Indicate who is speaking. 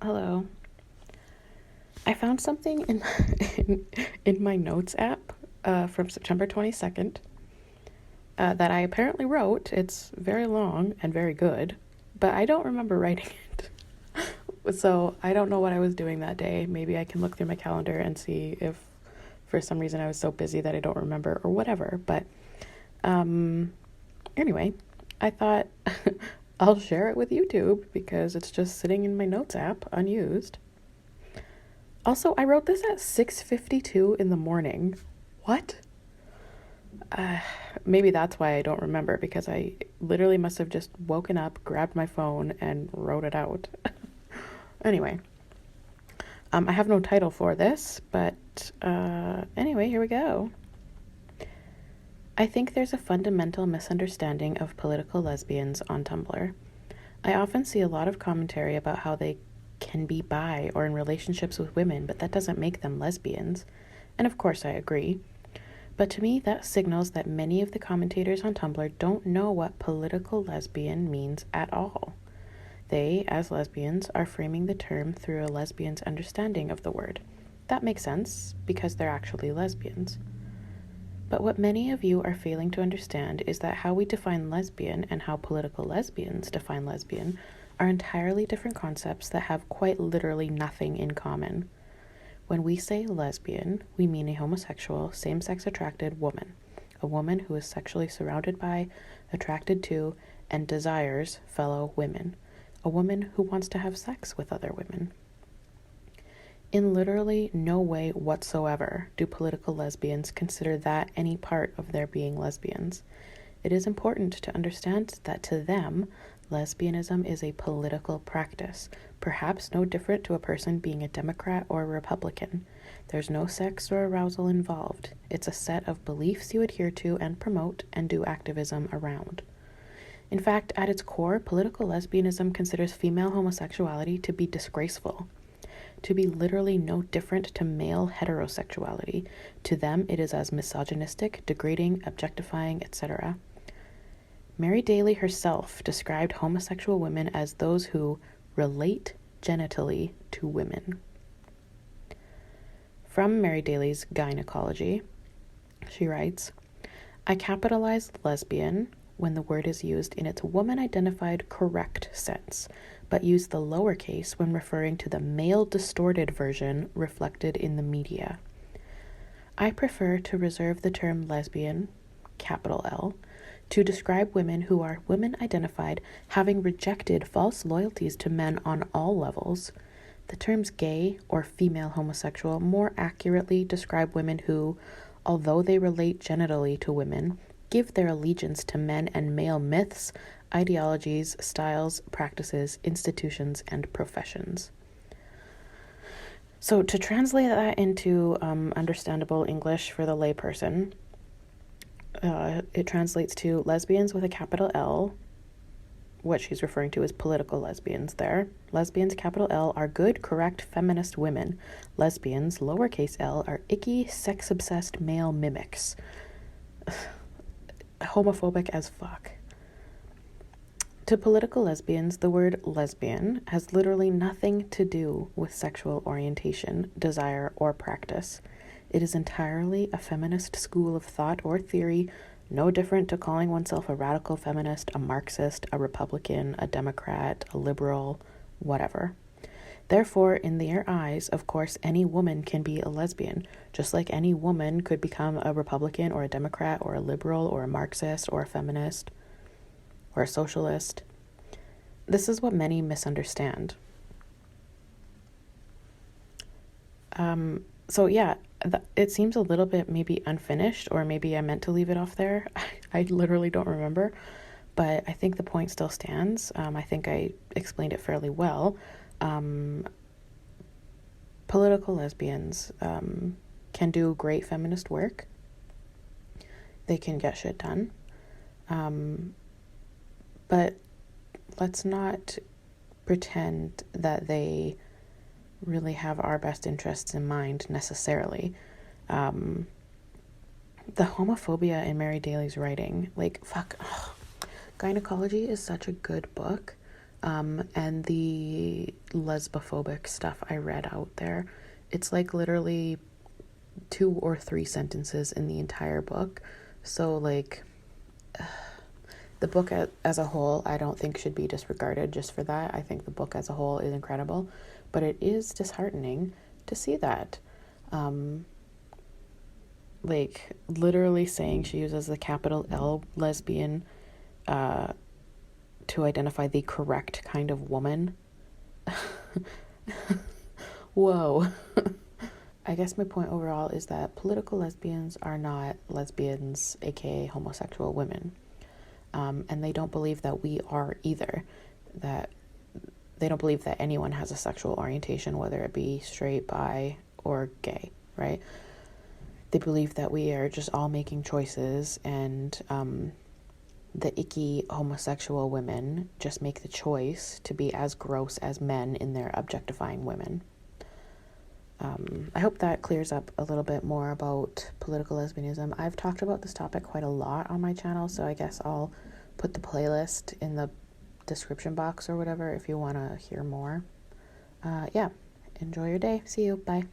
Speaker 1: Hello. I found something in my notes app from September 22nd that I apparently wrote. It's very long and very good, but I don't remember writing it. So I don't know what I was doing that day. Maybe I can look through my calendar and see if for some reason I was so busy that I don't remember or whatever. But anyway, I thought I'll share it with YouTube because it's just sitting in my notes app unused. Also, I wrote this at 6:52 in the morning. What? Maybe that's why I don't remember, because I literally must have just woken up, grabbed my phone, and wrote it out. Anyway, I have no title for this, but anyway, here we go. I think there's a fundamental misunderstanding of political lesbians on Tumblr. I often see a lot of commentary about how they can be bi or in relationships with women, but that doesn't make them lesbians. And of course I agree. But to me, that signals that many of the commentators on Tumblr don't know what political lesbian means at all. They, as lesbians, are framing the term through a lesbian's understanding of the word. That makes sense, because they're actually lesbians. But what many of you are failing to understand is that how we define lesbian and how political lesbians define lesbian are entirely different concepts that have quite literally nothing in common. When we say lesbian, we mean a homosexual, same-sex attracted woman, a woman who is sexually surrounded by, attracted to, and desires fellow women, a woman who wants to have sex with other women. In literally no way whatsoever do political lesbians consider that any part of their being lesbians. It is important to understand that to them, lesbianism is a political practice, perhaps no different to a person being a Democrat or a Republican. There's no sex or arousal involved. It's a set of beliefs you adhere to and promote and do activism around. In fact, at its core, political lesbianism considers female homosexuality to be disgraceful, to be literally no different to male heterosexuality. To them, it is as misogynistic, degrading, objectifying, etc. Mary Daly herself described homosexual women as those who relate genitally to women. From Mary Daly's Gynecology, she writes, I capitalize lesbian when the word is used in its woman-identified correct sense, but use the lowercase when referring to the male-distorted version reflected in the media. I prefer to reserve the term lesbian, capital L, to describe women who are women-identified, having rejected false loyalties to men on all levels. The terms gay or female homosexual more accurately describe women who, although they relate genitally to women, give their allegiance to men and male myths, ideologies, styles, practices, institutions, and professions. So to translate that into understandable English for the layperson, it translates to lesbians with a capital L. What she's referring to is political lesbians there. Lesbians, capital L, are good, correct, feminist women. Lesbians, lowercase l, are icky, sex-obsessed male mimics. Homophobic as fuck. To political lesbians, the word lesbian has literally nothing to do with sexual orientation, desire, or practice. It is entirely a feminist school of thought or theory, no different to calling oneself a radical feminist, a Marxist, a Republican, a Democrat, a liberal, whatever. Therefore, in their eyes, of course, any woman can be a lesbian, just like any woman could become a Republican or a Democrat or a liberal or a Marxist or a feminist or a socialist. This is what many misunderstand. So yeah, it seems a little bit maybe unfinished, or maybe I meant to leave it off there. I literally don't remember, but I think the point still stands. I think I explained it fairly well. Political lesbians can do great feminist work. They can get shit done. But let's not pretend that they really have our best interests in mind necessarily. The homophobia in Mary Daly's writing, like, fuck. Gynecology is such a good book. and the lesbophobic stuff I read out there. It's like literally 2 or 3 sentences in the entire book. So like the book as a whole, I don't think should be disregarded just for that. I think the book as a whole is incredible, but it is disheartening to see that. Like literally saying she uses the capital L lesbian to identify the correct kind of woman. Whoa. I guess my point overall is that political lesbians are not lesbians, aka homosexual women. And they don't believe that we are either. That they don't believe that anyone has a sexual orientation, whether it be straight, bi, or gay, right? They believe that we are just all making choices, and the icky homosexual women just make the choice to be as gross as men in their objectifying women. I hope that clears up a little bit more about political lesbianism. I've talked about this topic quite a lot on my channel, so I guess I'll put the playlist in the description box or whatever if you want to hear more. Yeah, enjoy your day. See you. Bye.